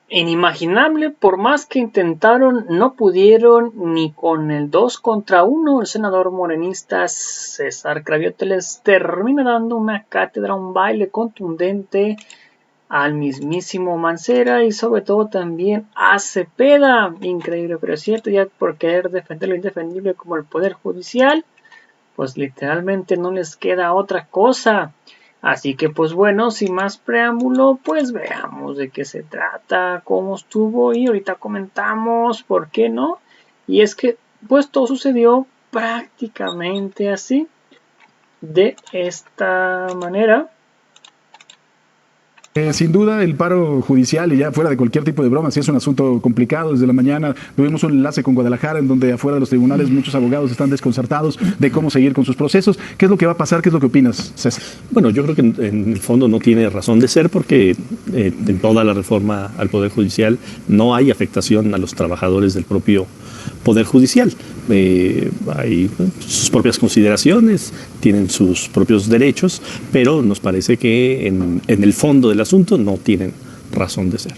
inimaginable, por más que intentaron, no pudieron ni con el 2 contra 1. El senador morenista César Cravioto les termina dando una cátedra, un baile contundente al mismísimo Mancera y sobre todo también a Cepeda. Increíble, pero es cierto, ya por querer defender lo indefendible como el Poder Judicial, pues literalmente no les queda otra cosa. Así que pues bueno, sin más preámbulo, pues veamos de qué se trata, cómo estuvo y ahorita comentamos por qué no. Y es que pues todo sucedió prácticamente así, de esta manera. Sin duda, el paro judicial, y ya fuera de cualquier tipo de broma, sí es un asunto complicado. Desde la mañana tuvimos un enlace con Guadalajara, en donde afuera de los tribunales muchos abogados están desconcertados de cómo seguir con sus procesos. ¿Qué es lo que va a pasar? ¿Qué es lo que opinas, César? Bueno, yo creo que en el fondo no tiene razón de ser porque en toda la reforma al Poder Judicial no hay afectación a los trabajadores del propio Poder Judicial. Hay sus propias consideraciones, tienen sus propios derechos, pero nos parece que en el fondo del asunto no tienen razón de ser.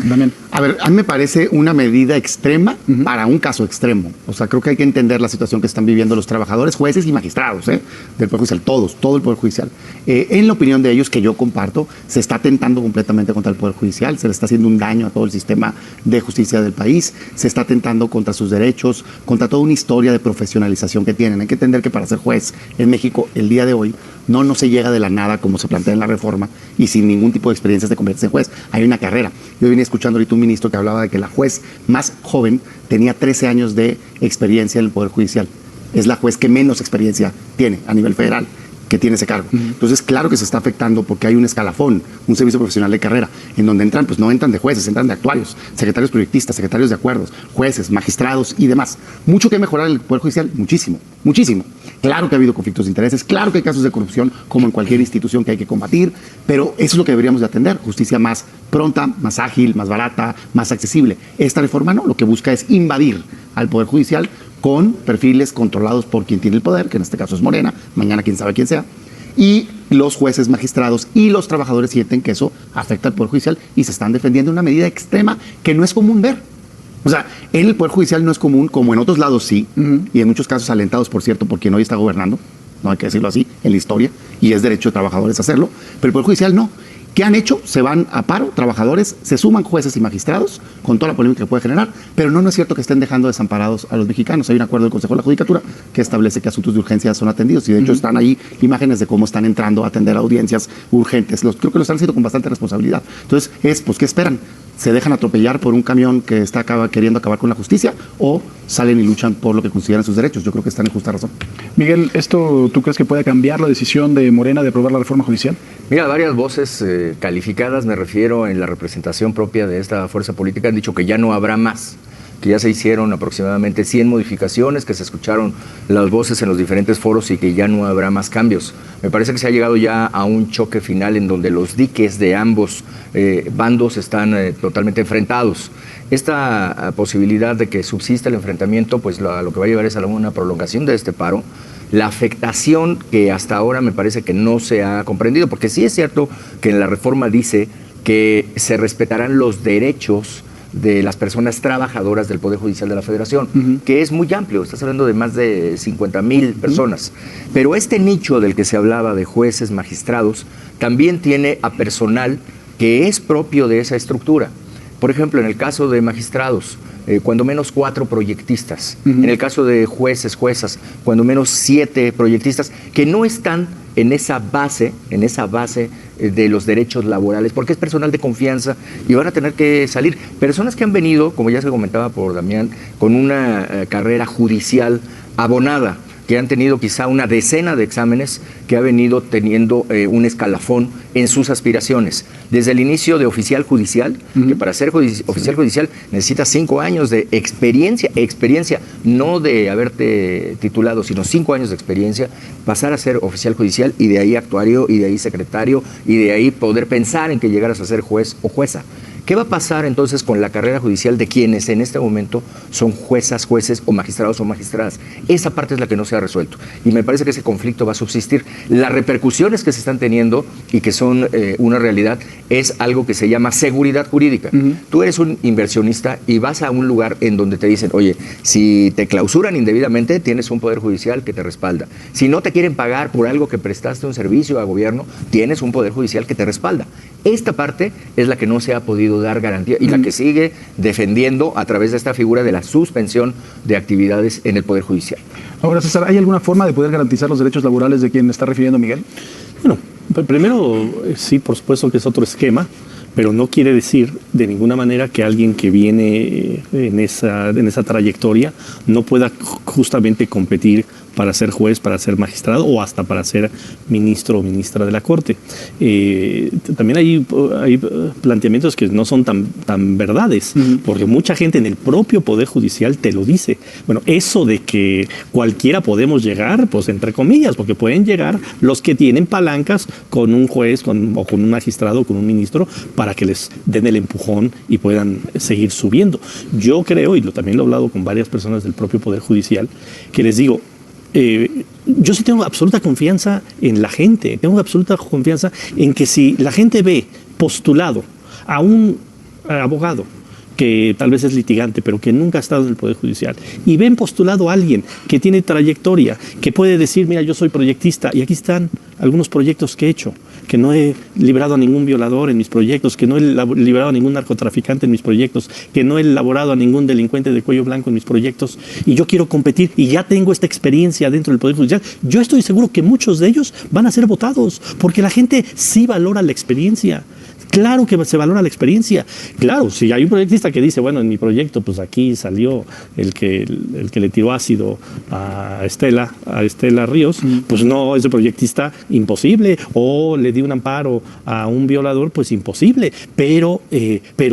Damián. A ver, a mí me parece una medida extrema para un caso extremo. O sea, creo que hay que entender la situación que están viviendo los trabajadores, jueces y magistrados del Poder Judicial, todo el Poder Judicial. En la opinión de ellos, que yo comparto, se está atentando completamente contra el Poder Judicial, se le está haciendo un daño a todo el sistema de justicia del país, se está atentando contra sus derechos, contra toda una historia de profesionalización que tienen. Hay que entender que para ser juez en México, el día de hoy, no se llega de la nada como se plantea en la reforma y sin ningún tipo de experiencia se convierte en juez. Hay una carrera. Yo venía escuchando ahorita un ministro que hablaba de que la juez más joven tenía 13 años de experiencia en el Poder Judicial. Es la juez que menos experiencia tiene a nivel federal, que tiene ese cargo. Entonces, claro que se está afectando porque hay un escalafón, un servicio profesional de carrera, en donde entran, pues no entran de jueces, entran de actuarios, secretarios proyectistas, secretarios de acuerdos, jueces, magistrados y demás. Mucho que mejorar en el Poder Judicial, muchísimo, muchísimo. Claro que ha habido conflictos de intereses, claro que hay casos de corrupción, como en cualquier institución que hay que combatir, pero eso es lo que deberíamos de atender, justicia más pronta, más ágil, más barata, más accesible. Esta reforma no, lo que busca es invadir al Poder Judicial con perfiles controlados por quien tiene el poder, que en este caso es Morena, mañana quién sabe quién sea, y los jueces, magistrados y los trabajadores sienten que eso afecta al Poder Judicial y se están defendiendo una medida extrema que no es común ver. O sea, en el Poder Judicial no es común, como en otros lados sí, y en muchos casos alentados, por cierto, por quien hoy está gobernando, no hay que decirlo así, en la historia, y es derecho de trabajadores hacerlo, pero el Poder Judicial no. ¿Qué han hecho? Se van a paro, trabajadores, se suman jueces y magistrados con toda la polémica que puede generar, pero no es cierto que estén dejando desamparados a los mexicanos. Hay un acuerdo del Consejo de la Judicatura que establece que asuntos de urgencia son atendidos y de hecho están ahí imágenes de cómo están entrando a atender audiencias urgentes. Creo que lo están haciendo con bastante responsabilidad. Entonces, pues, ¿qué esperan? ¿Se dejan atropellar por un camión que está queriendo acabar con la justicia o salen y luchan por lo que consideran sus derechos? Yo creo que están en justa razón. Miguel, ¿esto tú crees que puede cambiar la decisión de Morena de aprobar la reforma judicial? Mira, varias voces calificadas, me refiero en la representación propia de esta fuerza política, han dicho que ya no habrá más, que ya se hicieron aproximadamente 100 modificaciones, que se escucharon las voces en los diferentes foros y que ya no habrá más cambios. Me parece que se ha llegado ya a un choque final en donde los diques de ambos bandos están totalmente enfrentados. Esta posibilidad de que subsista el enfrentamiento, pues lo que va a llevar es a una prolongación de este paro. La afectación que hasta ahora me parece que no se ha comprendido, porque sí es cierto que en la reforma dice que se respetarán los derechos de las personas trabajadoras del Poder Judicial de la Federación, que es muy amplio, estás hablando de más de 50,000 personas. Pero este nicho del que se hablaba de jueces, magistrados, también tiene a personal que es propio de esa estructura. Por ejemplo, en el caso de magistrados, cuando menos 4 proyectistas. En el caso de jueces, juezas, cuando menos 7 proyectistas que no están en esa base de los derechos laborales, porque es personal de confianza y van a tener que salir. Personas que han venido, como ya se comentaba por Damián, con una carrera judicial abonada, que han tenido quizá una decena de exámenes, que ha venido teniendo un escalafón en sus aspiraciones. Desde el inicio de oficial judicial, que para ser oficial judicial necesitas 5 años de experiencia, no de haberte titulado, sino 5 años de experiencia, pasar a ser oficial judicial y de ahí actuario y de ahí secretario y de ahí poder pensar en que llegaras a ser juez o jueza. ¿Qué va a pasar entonces con la carrera judicial de quienes en este momento son juezas, jueces o magistrados o magistradas? Esa parte es la que no se ha resuelto. Y me parece que ese conflicto va a subsistir. Las repercusiones que se están teniendo y que son una realidad es algo que se llama seguridad jurídica. Tú eres un inversionista y vas a un lugar en donde te dicen, oye, si te clausuran indebidamente, tienes un poder judicial que te respalda. Si no te quieren pagar por algo que prestaste un servicio a gobierno, tienes un poder judicial que te respalda. Esta parte es la que no se ha podido dar garantía y la que sigue defendiendo a través de esta figura de la suspensión de actividades en el Poder Judicial. Ahora, César, ¿hay alguna forma de poder garantizar los derechos laborales de quien está refiriendo Miguel? Bueno, primero, sí, por supuesto que es otro esquema, pero no quiere decir de ninguna manera que alguien que viene en esa trayectoria no pueda justamente competir para ser juez, para ser magistrado o hasta para ser ministro o ministra de la Corte. También hay planteamientos que no son tan verdades, porque mucha gente en el propio Poder Judicial te lo dice. Bueno, eso de que cualquiera podemos llegar, pues entre comillas, porque pueden llegar los que tienen palancas con un juez o con un magistrado o con un ministro para que les den el empujón y puedan seguir subiendo. Yo creo, y también lo he hablado con varias personas del propio Poder Judicial, que les digo, yo sí tengo absoluta confianza en la gente, tengo absoluta confianza en que si la gente ve postulado a un abogado que tal vez es litigante, pero que nunca ha estado en el Poder Judicial, y ven postulado a alguien que tiene trayectoria, que puede decir, mira, yo soy proyectista, y aquí están algunos proyectos que he hecho, que no he librado a ningún violador en mis proyectos, que no he librado a ningún narcotraficante en mis proyectos, que no he elaborado a ningún delincuente de cuello blanco en mis proyectos, y yo quiero competir, y ya tengo esta experiencia dentro del Poder Judicial. Yo estoy seguro que muchos de ellos van a ser votados, porque la gente sí valora la experiencia. Claro que se valora la experiencia. Claro, si hay un proyectista que dice, bueno, en mi proyecto, pues aquí salió el que le tiró ácido a Estela Ríos, pues no, ese proyectista, imposible. O le dio un amparo a un violador, pues imposible. Pero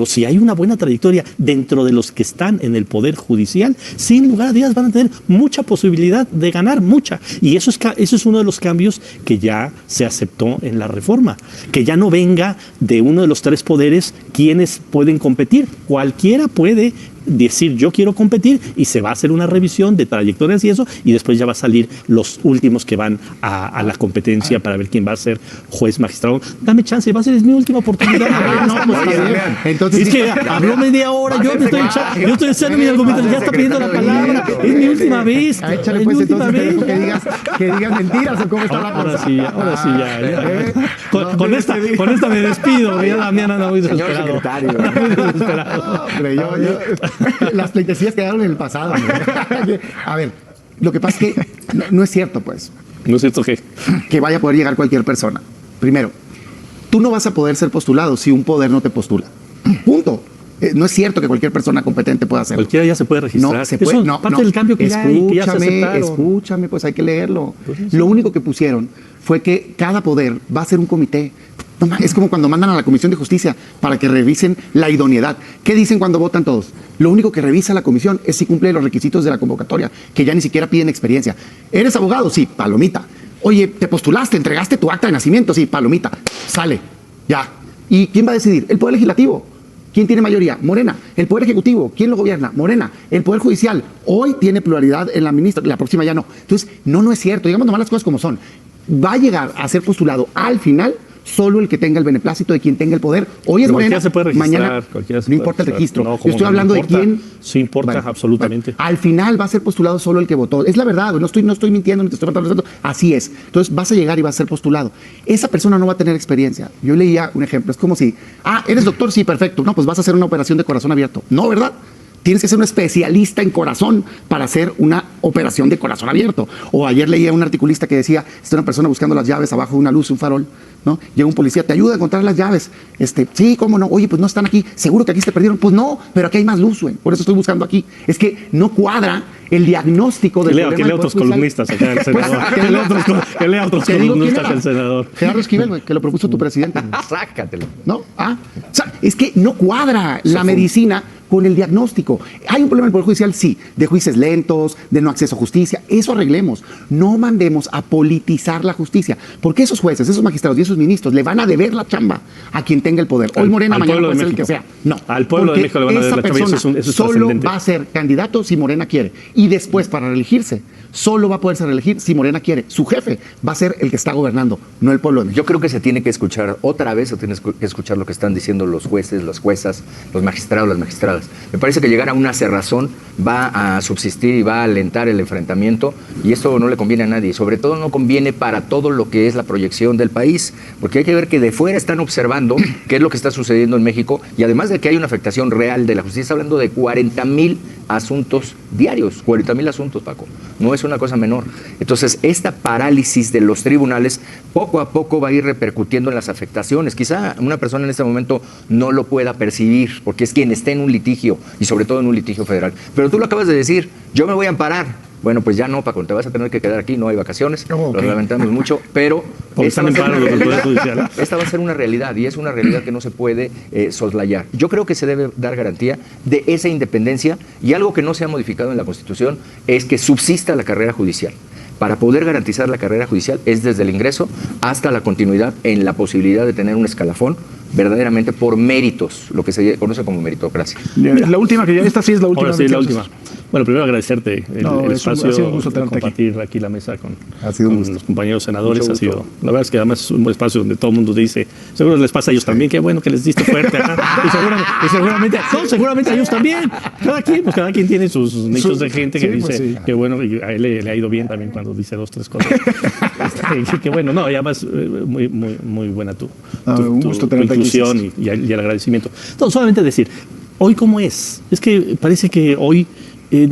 si hay una buena trayectoria dentro de los que están en el Poder Judicial, sin lugar a dudas van a tener mucha posibilidad de ganar, mucha. Y eso es uno de los cambios que ya se aceptó en la reforma. Que ya no venga de uno de los tres poderes quienes pueden competir. Cualquiera puede decir yo quiero competir y se va a hacer una revisión de trayectorias y eso, y después ya va a salir los últimos que van a la competencia para ver quién va a ser juez, magistrado. Dame chance, es mi última oportunidad. Entonces, es que habló media hora, yo estoy echando mi argumento, ya está pidiendo la palabra, es mi última vez. Échale pues entonces que digas mentiras o cómo está la cosa. Ahora sí, ya. Con esta me despido, ya Damián anda muy desesperado. Muy desesperado. Las pleitesías quedaron en el pasado. A ver, lo que pasa es que no es cierto, pues. No es cierto que vaya a poder llegar cualquier persona. Primero, tú no vas a poder ser postulado si un poder no te postula. Punto. No es cierto que cualquier persona competente pueda hacerlo. Cualquiera ya se puede registrar. No, se puede. Parte del cambio que ya se aceptaron. Escúchame, pues hay que leerlo. Pues lo único que pusieron fue que cada poder va a ser un comité. Es como cuando mandan a la Comisión de Justicia para que revisen la idoneidad. ¿Qué dicen cuando votan todos? Lo único que revisa la comisión es si cumple los requisitos de la convocatoria, que ya ni siquiera piden experiencia. ¿Eres abogado? Sí, palomita. Oye, ¿te postulaste? ¿Entregaste tu acta de nacimiento? Sí, palomita. Sale. Ya. ¿Y quién va a decidir? El Poder Legislativo. ¿Quién tiene mayoría? Morena. El Poder Ejecutivo, ¿quién lo gobierna? Morena. El Poder Judicial, hoy tiene pluralidad en la ministra, la próxima ya no. Entonces, no es cierto. Digamos nomás las cosas como son. Va a llegar a ser postulado al final solo el que tenga el beneplácito de quien tenga el poder. Hoy es Morena, se puede registrar, mañana no importa el registro. No, yo estoy hablando de quién. Sí importa, absolutamente. Al final va a ser postulado solo el que votó. Es la verdad, no estoy mintiendo ni te estoy faltando. Así es. Entonces vas a llegar y vas a ser postulado. Esa persona no va a tener experiencia. Yo leía un ejemplo. Es como si, ¿eres doctor? Sí, perfecto. No, pues vas a hacer una operación de corazón abierto. No, ¿verdad? Tienes que ser un especialista en corazón para hacer una operación de corazón abierto. O ayer leía un articulista que decía, está una persona buscando las llaves abajo de una luz, un farol, ¿no? Llega un policía, ¿te ayuda a encontrar las llaves? Sí, ¿cómo no? Oye, pues no están aquí. ¿Seguro que aquí se perdieron? Pues no, pero aquí hay más luz, güey. Por eso estoy buscando aquí. Es que no cuadra el diagnóstico del problema. Que lea otros columnistas acá el senador. Que lea otros columnistas el senador. Gerardo Esquivel, güey, que lo propuso tu presidente. Sácatelo. ¿No? O sea, es que no cuadra la medicina con el diagnóstico. ¿Hay un problema en el Poder Judicial? Sí, de jueces lentos, de no acceso a justicia. Eso arreglemos. No mandemos a politizar la justicia, porque esos jueces, esos magistrados y esos ministros le van a deber la chamba a quien tenga el poder. Hoy Morena, mañana puede ser el que sea. No. Al pueblo de México le van a deber la chamba, eso es solo va a ser candidato si Morena quiere. Y después, para reelegirse, solo va a poderse reelegir si Morena quiere. Su jefe va a ser el que está gobernando, no el pueblo de México. Yo creo que se tiene que escuchar otra vez, o tienes que escuchar lo que están diciendo los jueces, las juezas, los magistrados, las magistradas. Me parece que llegar a una cerrazón va a subsistir y va a alentar el enfrentamiento, y esto no le conviene a nadie. Sobre todo no conviene para todo lo que es la proyección del país, porque hay que ver que de fuera están observando qué es lo que está sucediendo en México, y además de que hay una afectación real de la justicia, hablando de 40,000 asuntos diarios, 40,000 asuntos, Paco. No es una cosa menor. Entonces, esta parálisis de los tribunales poco a poco va a ir repercutiendo en las afectaciones. Quizá una persona en este momento no lo pueda percibir, porque es quien está en un litigio, y sobre todo en un litigio federal. Pero tú lo acabas de decir, yo me voy a amparar. Bueno, pues ya no, Paco, te vas a tener que quedar aquí, no hay vacaciones, Lo lamentamos mucho, pero están en paro los del Poder Judicial. Esta va a ser una realidad, y es una realidad que no se puede soslayar. Yo creo que se debe dar garantía de esa independencia, y algo que no se ha modificado en la Constitución es que subsista la carrera judicial. Para poder garantizar la carrera judicial es desde el ingreso hasta la continuidad en la posibilidad de tener un escalafón verdaderamente por méritos, lo que se conoce como meritocracia. La última, que ya esta sí es la última. Ahora sí, la última. Bueno, primero agradecerte el espacio, ha sido un gusto compartir aquí la mesa con los compañeros senadores. Ha sido, la verdad es que además es un buen espacio donde todo el mundo dice, seguro les pasa a ellos también, qué bueno que les diste fuerte. Y seguramente a ellos también. Cada quien tiene sus nichos de gente que dice, qué bueno, y a él le ha ido bien también cuando dice 2, 3 cosas. Qué bueno, no, y además muy buena tu inclusión y el agradecimiento. Entonces, solamente decir, hoy cómo es que parece que hoy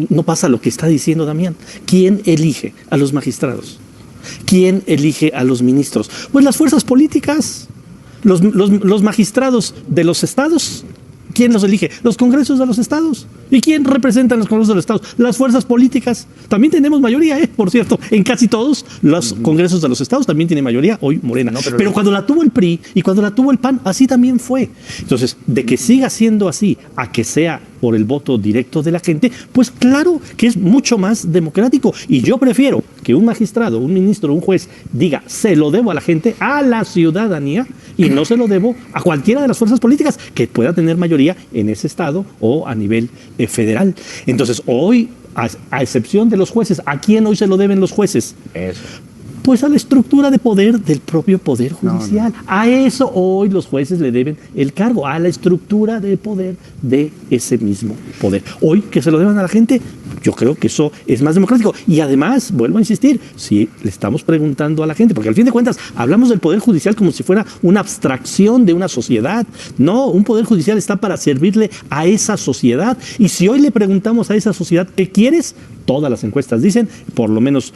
no pasa lo que está diciendo Damián. ¿Quién elige a los magistrados? ¿Quién elige a los ministros? Pues las fuerzas políticas, los magistrados de los estados. ¿Quién los elige? Los congresos de los estados. ¿Y quién representa los congresos de los estados? Las fuerzas políticas. También tenemos mayoría, por cierto. En casi todos los congresos de los estados también tiene mayoría, hoy Morena. No, pero cuando la tuvo el PRI y cuando la tuvo el PAN, así también fue. Entonces, de que siga siendo así a que sea por el voto directo de la gente, pues claro que es mucho más democrático. Y yo prefiero que un magistrado, un ministro, un juez diga, se lo debo a la gente, a la ciudadanía, y no se lo debo a cualquiera de las fuerzas políticas que pueda tener mayoría en ese estado o a nivel federal. Entonces, hoy, a excepción de los jueces, ¿a quién hoy se lo deben los jueces? Eso. Pues a la estructura de poder del propio Poder Judicial. No. A eso hoy los jueces le deben el cargo, a la estructura de poder de ese mismo poder. Hoy que se lo deban a la gente, yo creo que eso es más democrático. Y además, vuelvo a insistir, si le estamos preguntando a la gente, porque al fin de cuentas hablamos del Poder Judicial como si fuera una abstracción de una sociedad. No, un Poder Judicial está para servirle a esa sociedad. Y si hoy le preguntamos a esa sociedad, ¿qué quieres? Todas las encuestas dicen, por lo menos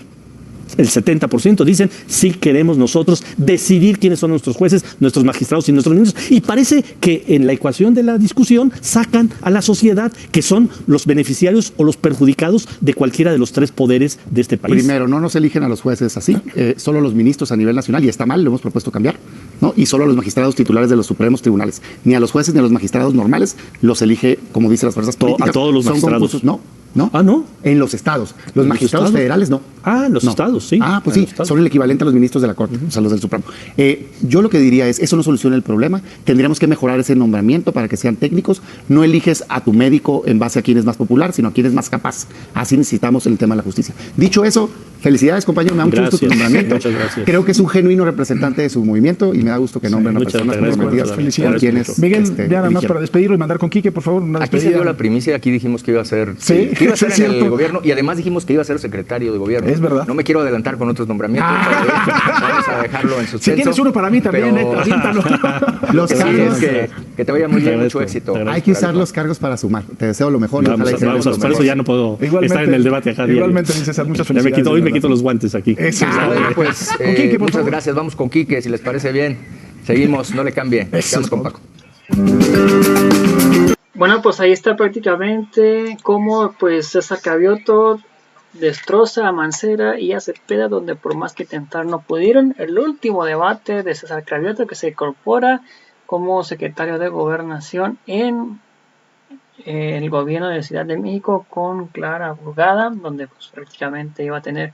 el 70% dicen, sí queremos nosotros decidir quiénes son nuestros jueces, nuestros magistrados y nuestros ministros. Y parece que en la ecuación de la discusión sacan a la sociedad, que son los beneficiarios o los perjudicados de cualquiera de los 3 poderes de este país. Primero, no nos eligen a los jueces así, solo los ministros a nivel nacional, y está mal, lo hemos propuesto cambiar, ¿no? Y solo a los magistrados titulares de los supremos tribunales. Ni a los jueces ni a los magistrados normales los elige, como dicen las fuerzas políticas. A todos los magistrados. No. Ah, ¿no? En los estados. Los magistrados federales no. Ah, los estados, sí. Ah, pues sí, son el equivalente a los ministros de la Corte, o sea, los del Supremo. Yo lo que diría es, eso no soluciona el problema, tendríamos que mejorar ese nombramiento para que sean técnicos. No eliges a tu médico en base a quién es más popular, sino a quién es más capaz. Así necesitamos en el tema de la justicia. Dicho eso, felicidades, compañero, me da mucho gusto tu nombramiento. Muchas gracias. Creo que es un genuino representante de su movimiento y me da gusto que nombren a personas comprometidas. Felicidades. Quienes, Miguel, ya nada más para despedirlo y mandar con Quique, por favor, una despedida. Aquí se dio la primicia, aquí dijimos que iba a ser, que iba a ser en el gobierno, y además dijimos que iba a ser secretario de gobierno. Es verdad. No me quiero adelantar con otros nombramientos, vamos a dejarlo en suspenso. Si tienes uno para mí también, aviéntalo. Los cargos, que te vaya muy bien, mucho éxito. Hay que usar los cargos para sumar. Te deseo lo mejor. Por eso ya no puedo estar en el debate acá. Igualmente, César, muchas felicidades. Hoy me quito los guantes aquí. Pues muchas gracias. Vamos con Quique, si les parece bien. Seguimos, no le cambie. Vamos con Paco. Bueno, pues ahí está prácticamente cómo pues César Cravioto destroza a Mancera y a Cepeda, donde por más que intentar no pudieron. El último debate de César Cravioto, que se incorpora como secretario de Gobernación en el gobierno de Ciudad de México con Clara Brugada, donde pues prácticamente iba a tener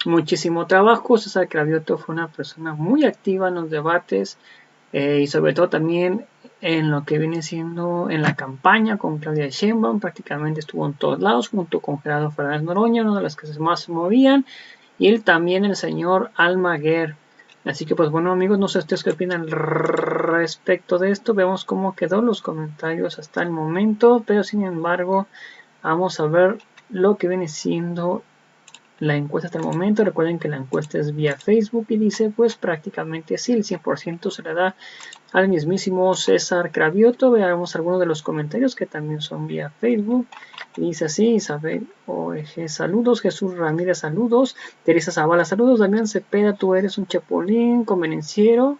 muchísimo trabajo. César Cravioto fue una persona muy activa en los debates y sobre todo también en lo que viene siendo en la campaña con Claudia Sheinbaum. Prácticamente estuvo en todos lados junto con Gerardo Fernández Noroña, uno de los que más se movían, y él también, el señor Almaguer. Así que pues bueno, amigos, no sé ustedes qué opinan respecto de esto. Vemos cómo quedó los comentarios hasta el momento, pero sin embargo vamos a ver lo que viene siendo la encuesta hasta el momento. Recuerden que la encuesta es vía Facebook y dice pues prácticamente sí, el 100% se le da al mismísimo César Cravioto. Veamos algunos de los comentarios que también son vía Facebook. Y dice así: Isabel OEG, saludos. Jesús Ramírez, saludos. Teresa Zavala, saludos. Damián Cepeda, tú eres un chapulín convenenciero.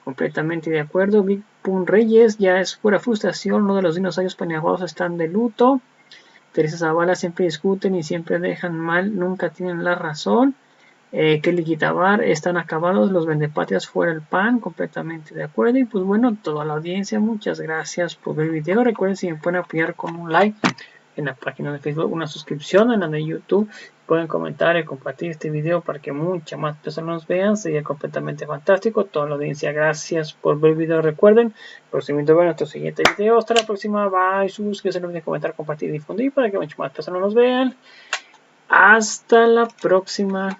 Completamente de acuerdo. Big Pun Reyes, ya es pura frustración. Uno de los dinosaurios paneaguados están de luto. Teresa Zavala, siempre discuten y siempre dejan mal, nunca tienen la razón. Kelly Guitabar, están acabados los vendepatrias fuera el pan, completamente de acuerdo. Y pues bueno, toda la audiencia, muchas gracias por ver el video. Recuerden, si me pueden apoyar con un like en la página de Facebook, una suscripción en la de YouTube, pueden comentar y compartir este video para que muchas más personas nos vean. Sería completamente fantástico. Toda la audiencia, gracias por ver el video. Recuerden, próximo video, nuestro siguiente video. Hasta la próxima. Bye. Suscríbanse, no olviden comentar, compartir y difundir para que muchas más personas nos vean. Hasta la próxima.